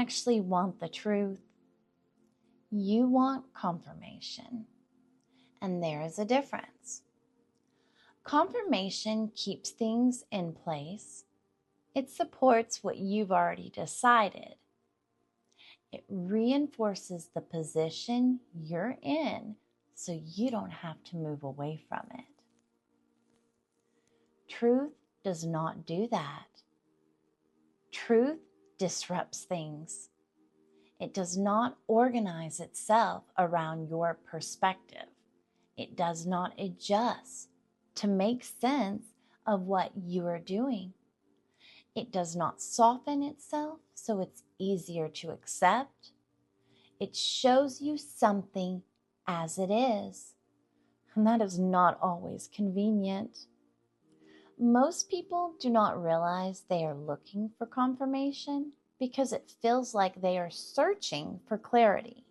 actually want the truth. You want confirmation. And there is a difference. Confirmation keeps things in place. It supports what you've already decided. It reinforces the position you're in so you don't have to move away from it. Truth does not do that. Truth disrupts things. It does not organize itself around your perspective. It does not adjust to make sense of what you are doing. It does not soften itself so it's easier to accept. It shows you something as it is, and that is not always convenient. Most people do not realize they are looking for confirmation because it feels like they are searching for clarity.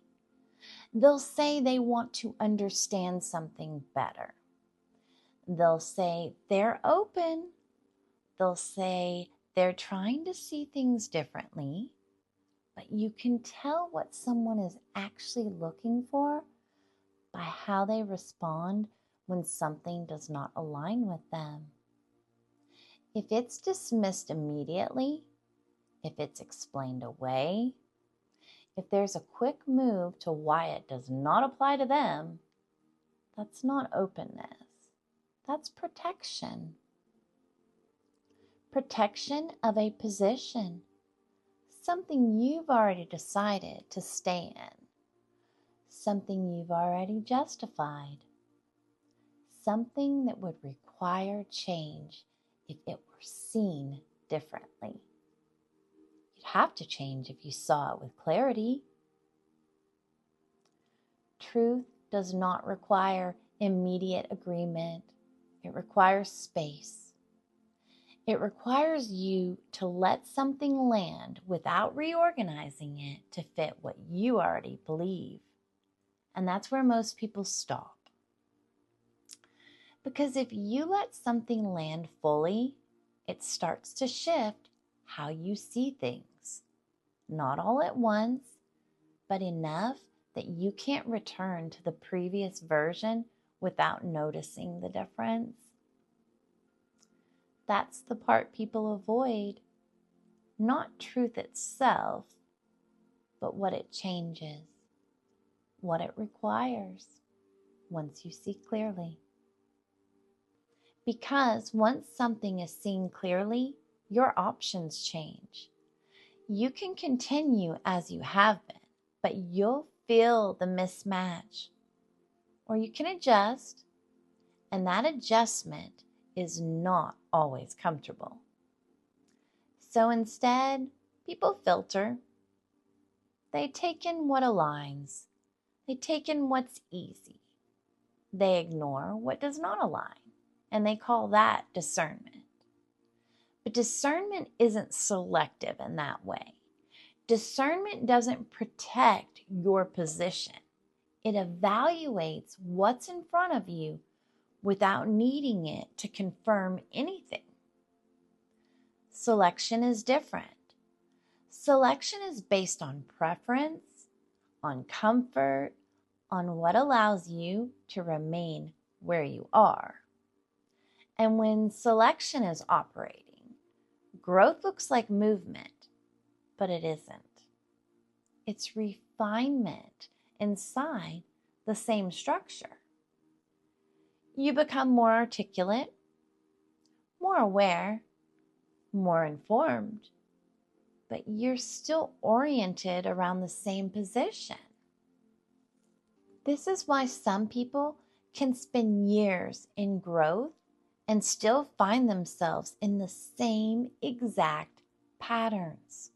They'll say they want to understand something better. They'll say they're open. They'll say they're trying to see things differently, but you can tell what someone is actually looking for by how they respond when something does not align with them. If it's dismissed immediately, if it's explained away, if there's a quick move to why it does not apply to them, that's not openness. That's protection. Protection of a position, something you've already decided to stay in, something you've already justified, something that would require change if it were seen differently. You'd have to change if you saw it with clarity. Truth does not require immediate agreement. It requires space. It requires you to let something land without reorganizing it to fit what you already believe. And that's where most people stop. Because if you let something land fully, it starts to shift how you see things. Not all at once, but enough that you can't return to the previous version without noticing the difference. That's the part people avoid. Not truth itself, but what it changes, what it requires once you see clearly. Because once something is seen clearly, your options change. You can continue as you have been, but you'll feel the mismatch. Or you can adjust, and that adjustment is not always comfortable. So instead, people filter. They take in what aligns. They take in what's easy. They ignore what does not align, and they call that discernment. But discernment isn't selective in that way. Discernment doesn't protect your position. It evaluates what's in front of you without needing it to confirm anything. Selection is different. Selection is based on preference, on comfort, on what allows you to remain where you are. And when selection is operating, growth looks like movement, but it isn't. It's refinement inside the same structure. You become more articulate, more aware, more informed, but you're still oriented around the same position. This is why some people can spend years in growth and still find themselves in the same exact patterns.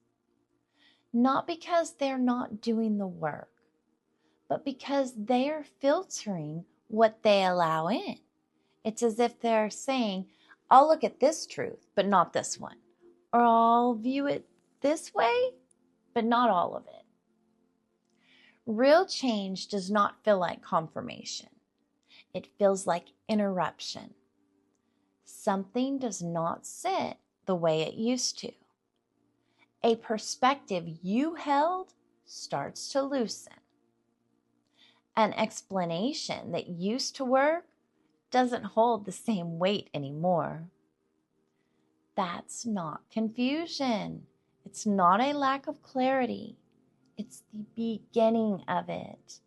Not because they're not doing the work, but because they're filtering what they allow in. It's as if they're saying, I'll look at this truth, but not this one. Or I'll view it this way, but not all of it. Real change does not feel like confirmation. It feels like interruption. Something does not sit the way it used to. A perspective you held starts to loosen. An explanation that used to work doesn't hold the same weight anymore. That's not confusion. It's not a lack of clarity. It's the beginning of it.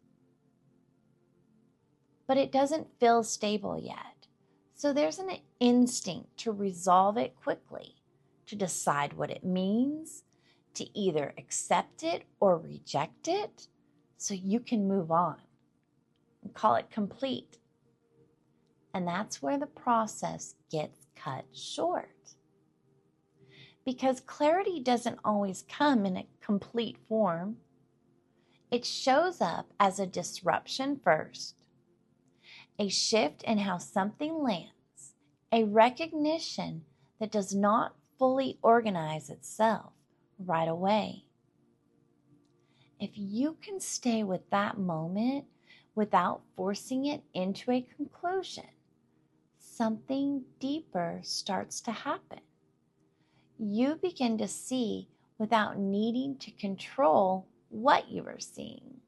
But it doesn't feel stable yet. So there's an instinct to resolve it quickly, to decide what it means, to either accept it or reject it so you can move on and call it complete. And that's where the process gets cut short. Because clarity doesn't always come in a complete form. It shows up as a disruption first, a shift in how something lands, a recognition that does not fully organize itself right away. If you can stay with that moment without forcing it into a conclusion, something deeper starts to happen. You begin to see without needing to control what you are seeing,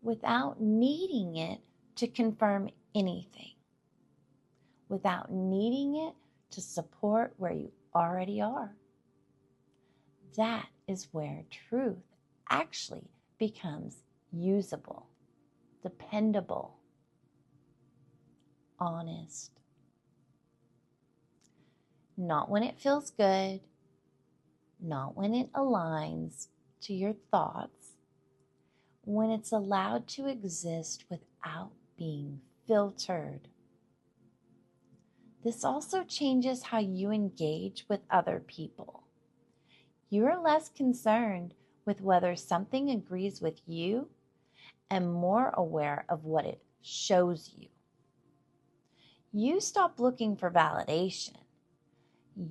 without needing it to confirm anything, without needing it to support where you already are. That is where truth actually becomes usable, dependable, honest. Not when it feels good, not when it aligns to your thoughts, when it's allowed to exist without being filtered. This also changes how you engage with other people. You are less concerned with whether something agrees with you and more aware of what it shows you. You stop looking for validation.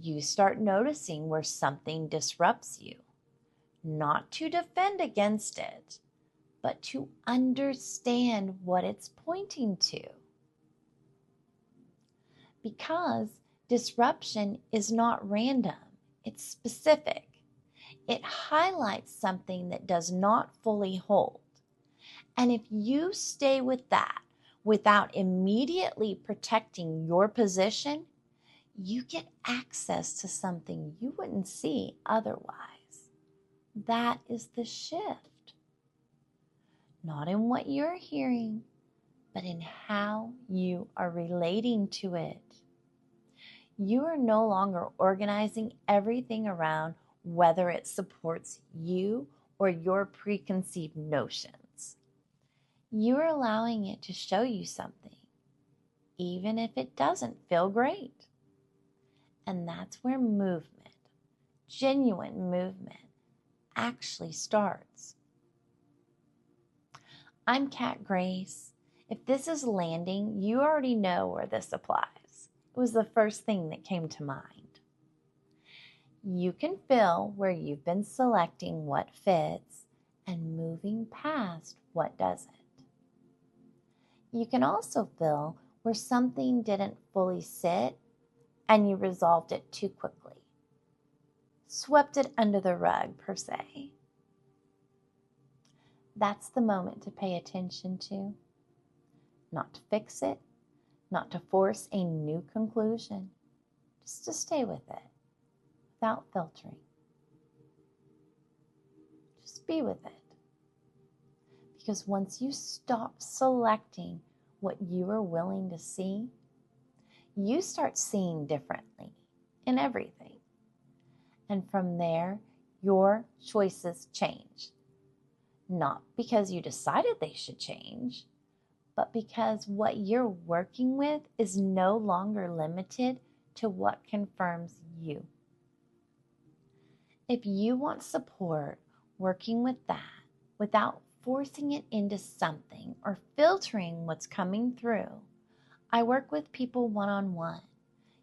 You start noticing where something disrupts you, not to defend against it, but to understand what it's pointing to. Because disruption is not random, it's specific. It highlights something that does not fully hold. And if you stay with that without immediately protecting your position, you get access to something you wouldn't see otherwise. That is the shift. Not in what you're hearing, but in how you are relating to it. You are no longer organizing everything around whether it supports you or your preconceived notions. You are allowing it to show you something, even if it doesn't feel great. And that's where movement, genuine movement, actually starts. I'm Kat Grace. If this is landing, you already know where this applies. It was the first thing that came to mind. You can feel where you've been selecting what fits and moving past what doesn't. You can also feel where something didn't fully sit and you resolved it too quickly. Swept it under the rug, per se. That's the moment to pay attention to. Not to fix it, not to force a new conclusion, just to stay with it without filtering. Just be with it. Because once you stop selecting what you are willing to see, you start seeing differently in everything. And from there, your choices change. Not because you decided they should change, but because what you're working with is no longer limited to what confirms you. If you want support working with that without forcing it into something or filtering what's coming through, I work with people one-on-one.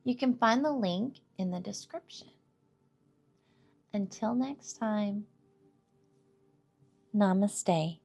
You can find the link in the description. Until next time, namaste.